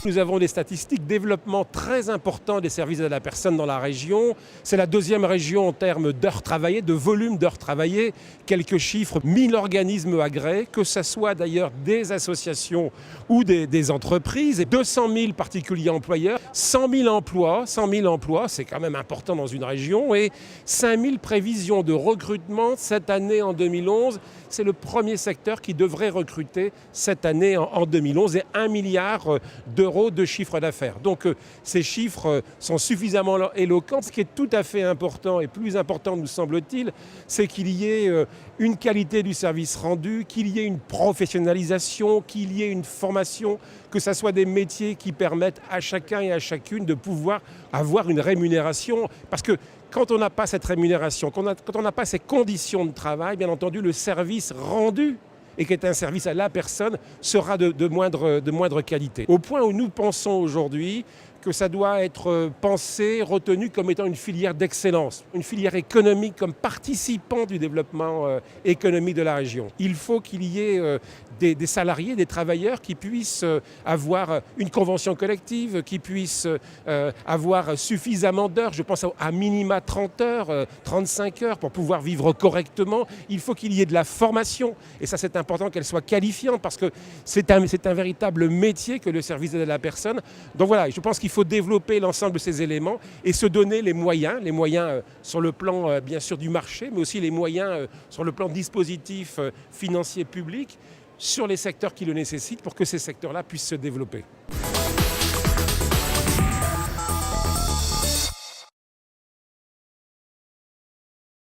nous avons des statistiques, développement très important des services à la personne dans la région. C'est la deuxième région en termes d'heures travaillées, de volume d'heures travaillées. Quelques chiffres, 1000 organismes agréés, que ce soit d'ailleurs des associations ou des entreprises, et 200 000 particuliers employeurs, 100 000 emplois, c'est quand même important dans une région, et 5 000 prévisions de recrutement cette année en 2011. C'est le premier secteur qui devrait recruter cette année en 2011 et 1 milliard d'euros de chiffre d'affaires. Donc ces chiffres sont suffisamment éloquents. Ce qui est tout à fait important et plus important nous semble-t-il, c'est qu'il y ait une qualité du service rendu, qu'il y ait une professionnalisation, qu'il y ait une formation, que ce soit des métiers qui permettent à chacun et à chacune de pouvoir avoir une rémunération. Parce que quand on n'a pas cette rémunération, quand on n'a pas ces conditions de travail, bien entendu, le service rendu, et qui est un service à la personne, sera de moindre qualité. Au point où nous pensons aujourd'hui que ça doit être pensé, retenu comme étant une filière d'excellence, une filière économique comme participant du développement économique de la région. Il faut qu'il y ait des salariés, des travailleurs qui puissent avoir une convention collective, qui puissent avoir suffisamment d'heures, je pense à minima 30 heures, 35 heures pour pouvoir vivre correctement. Il faut qu'il y ait de la formation, et ça c'est important qu'elle soit qualifiante parce que c'est un véritable métier que le service d'aide à la personne. Donc voilà, je pense qu'il faut développer l'ensemble de ces éléments et se donner les moyens sur le plan bien sûr du marché, mais aussi les moyens sur le plan dispositif financier public sur les secteurs qui le nécessitent pour que ces secteurs-là puissent se développer.